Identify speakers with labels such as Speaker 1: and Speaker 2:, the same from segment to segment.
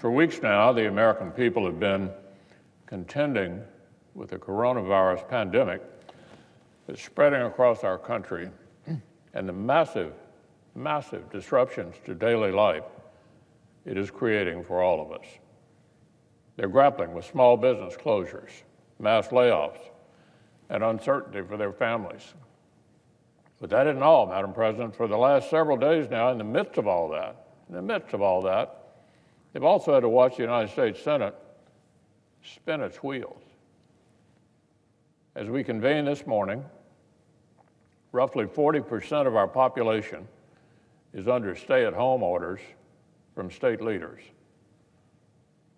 Speaker 1: For weeks now, the American people have been contending with the coronavirus pandemic that's spreading across our country and the massive disruptions to daily life it is creating for all of us. They're grappling with small business closures, mass layoffs, and uncertainty for their families. But that isn't all, Madam President. For the last several days now, in the midst of all that, they've also had to watch the United States Senate spin its wheels. As we convene this morning, roughly 40% of our population is under stay-at-home orders from state leaders.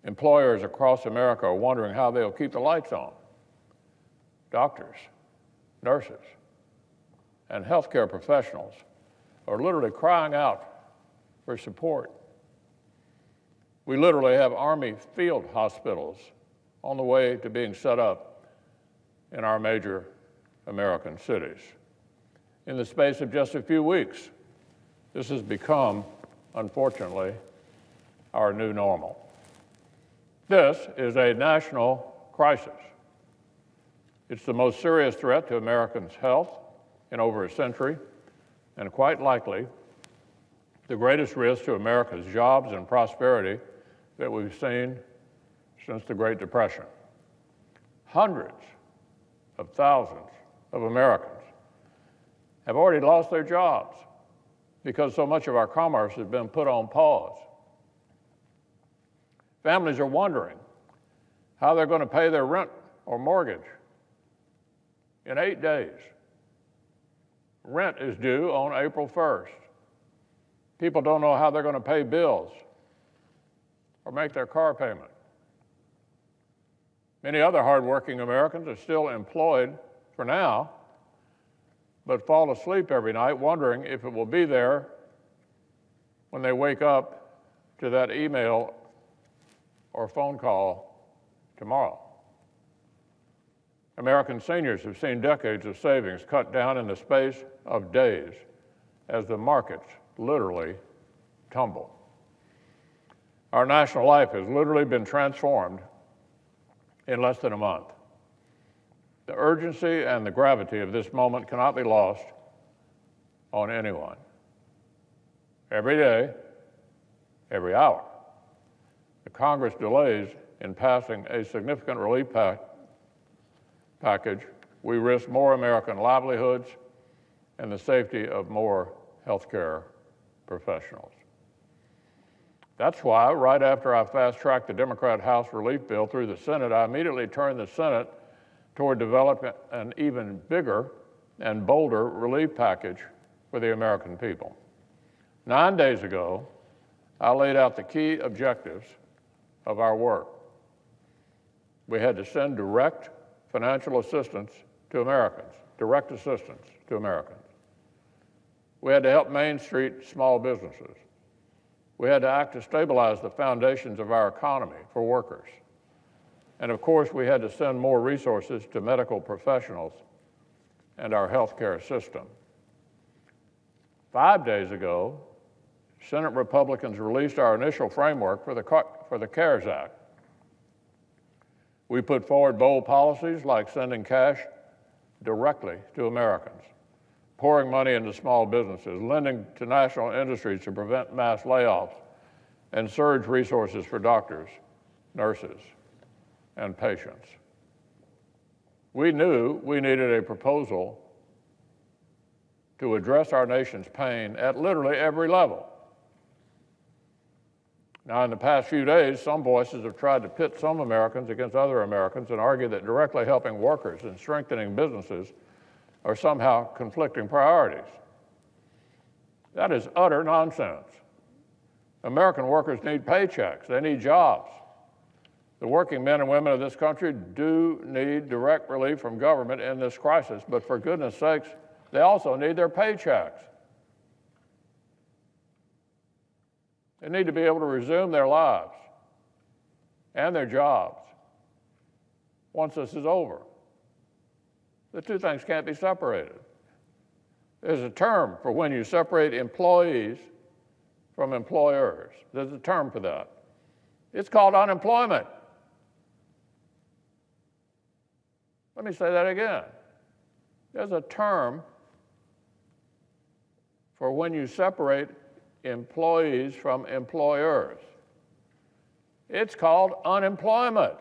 Speaker 1: Employers across America are wondering how they'll keep the lights on. Doctors, nurses, and healthcare professionals are literally crying out for support. We literally have Army field hospitals on the way to being set up in our major American cities. In the space of just a few weeks, this has become, unfortunately, our new normal. This is a national crisis. It's the most serious threat to Americans' health in over a century, and quite likely the greatest risk to America's jobs and prosperity that we've seen since the Great Depression. Hundreds of thousands of Americans have already lost their jobs because so much of our commerce has been put on pause. Families are wondering how they're going to pay their rent or mortgage in 8 days. Rent is due on April 1st. People don't know how they're going to pay bills or make their car payment. Many other hardworking Americans are still employed for now, but fall asleep every night wondering if it will be there when they wake up to that email or phone call tomorrow. American seniors have seen decades of savings cut down in the space of days as the markets literally tumble. Our national life has literally been transformed in less than a month. The urgency and the gravity of this moment cannot be lost on anyone. Every day, every hour, the Congress delays in passing a significant relief package, we risk more American livelihoods and the safety of more healthcare professionals. That's why, right after I fast-tracked the Democrat House relief bill through the Senate, I immediately turned the Senate toward developing an even bigger and bolder relief package for the American people. 9 days ago, I laid out the key objectives of our work. We had to send direct financial assistance to Americans, direct assistance to Americans. We had to help Main Street small businesses. We had to act to stabilize the foundations of our economy for workers. And of course, we had to send more resources to medical professionals and our healthcare system. 5 days ago, Senate Republicans released our initial framework for the CARES Act. We put forward bold policies like sending cash directly to Americans, pouring money into small businesses, lending to national industries to prevent mass layoffs, and surge resources for doctors, nurses, and patients. We knew we needed a proposal to address our nation's pain at literally every level. Now, in the past few days, some voices have tried to pit some Americans against other Americans and argue that directly helping workers and strengthening businesses are somehow conflicting priorities. That is utter nonsense. American workers need paychecks. They need jobs. The working men and women of this country do need direct relief from government in this crisis, but for goodness sakes, they also need their paychecks. They need to be able to resume their lives and their jobs once this is over. The two things can't be separated. There's a term for when you separate employees from employers. There's a term for that. It's called unemployment. Let me say that again. There's a term for when you separate employees from employers. It's called unemployment.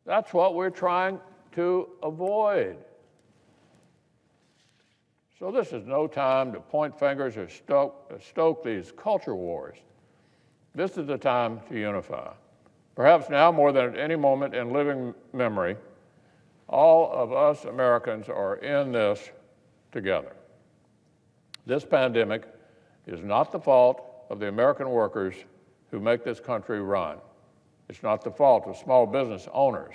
Speaker 1: That's what we're trying to avoid. So this is no time to point fingers or stoke these culture wars. This is the time to unify. Perhaps now more than at any moment in living memory, all of us Americans are in this together. This pandemic is not the fault of the American workers who make this country run. It's not the fault of small business owners.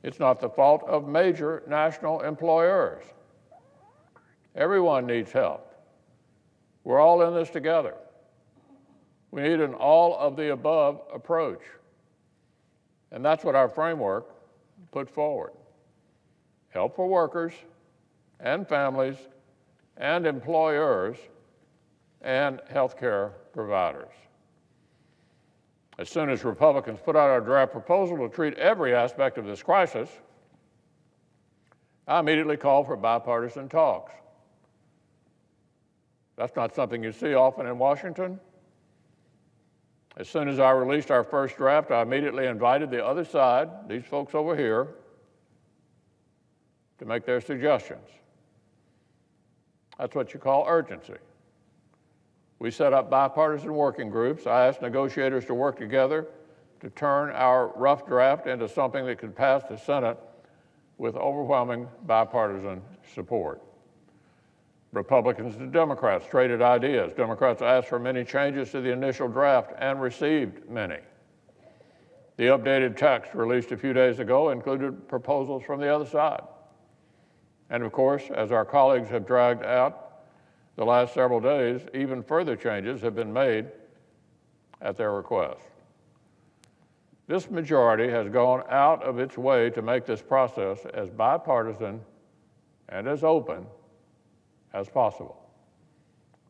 Speaker 1: It's not the fault of major national employers. Everyone needs help. We're all in this together. We need an all-of-the-above approach. And that's what our framework put forward. Help for workers and families and employers and healthcare providers. As soon as Republicans put out our draft proposal to treat every aspect of this crisis, I immediately called for bipartisan talks. That's not something you see often in Washington. As soon as I released our first draft, I immediately invited the other side, these folks over here, to make their suggestions. That's what you call urgency. We set up bipartisan working groups. I asked negotiators to work together to turn our rough draft into something that could pass the Senate with overwhelming bipartisan support. Republicans and Democrats traded ideas. Democrats asked for many changes to the initial draft and received many. The updated text released a few days ago included proposals from the other side. And of course, as our colleagues have dragged out the last several days, even further changes have been made at their request. This majority has gone out of its way to make this process as bipartisan and as open as possible.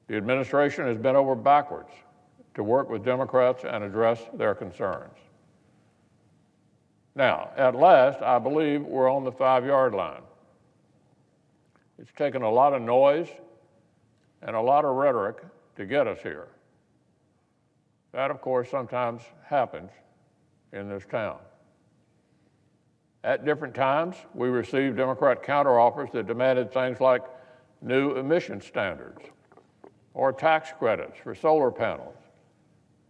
Speaker 1: The administration has bent over backwards to work with Democrats and address their concerns. Now, at last, I believe we're on the 5-yard line. It's taken a lot of noise and a lot of rhetoric to get us here. That, of course, sometimes happens in this town. At different times, we received Democrat counteroffers that demanded things like new emission standards or tax credits for solar panels.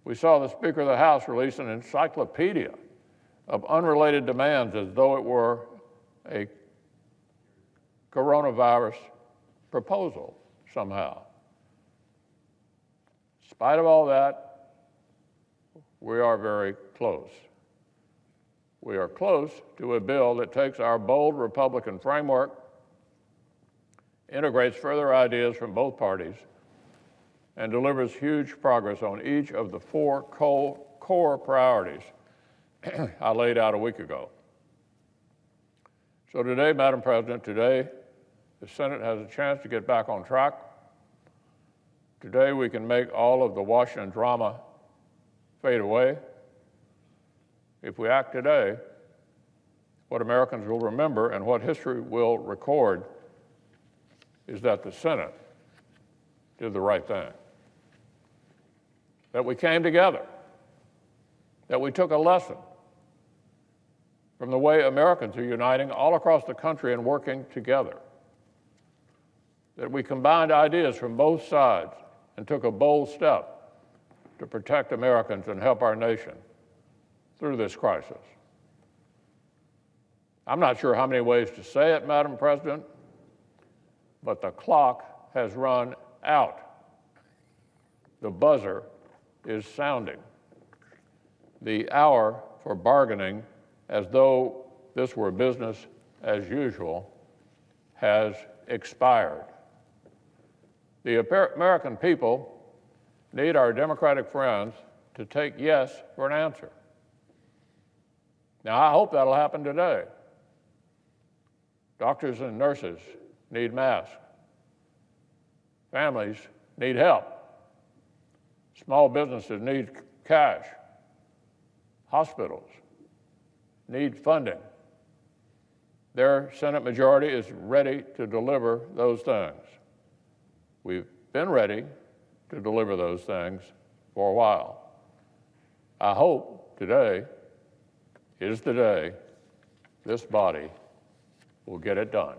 Speaker 1: We saw the Speaker of the House release an encyclopedia of unrelated demands as though it were a coronavirus proposal somehow. In spite of all that, we are very close. We are close to a bill that takes our bold Republican framework, integrates further ideas from both parties, and delivers huge progress on each of the 4 core priorities I laid out a week ago. So today, Madam President, today the Senate has a chance to get back on track. Today we can make all of the Washington drama fade away. If we act today, what Americans will remember and what history will record is that the Senate did the right thing, that we came together, that we took a lesson from the way Americans are uniting all across the country and working together, that we combined ideas from both sides and took a bold step to protect Americans and help our nation through this crisis. I'm not sure how many ways to say it, Madam President, but the clock has run out. The buzzer is sounding. The hour for bargaining, as though this were business as usual, has expired. The American people need our Democratic friends to take yes for an answer. Now, I hope that'll happen today. Doctors and nurses need masks. Families need help. Small businesses need cash. Hospitals need funding. Their Senate majority is ready to deliver those things. We've been ready to deliver those things for a while. I hope today is the day this body will get it done.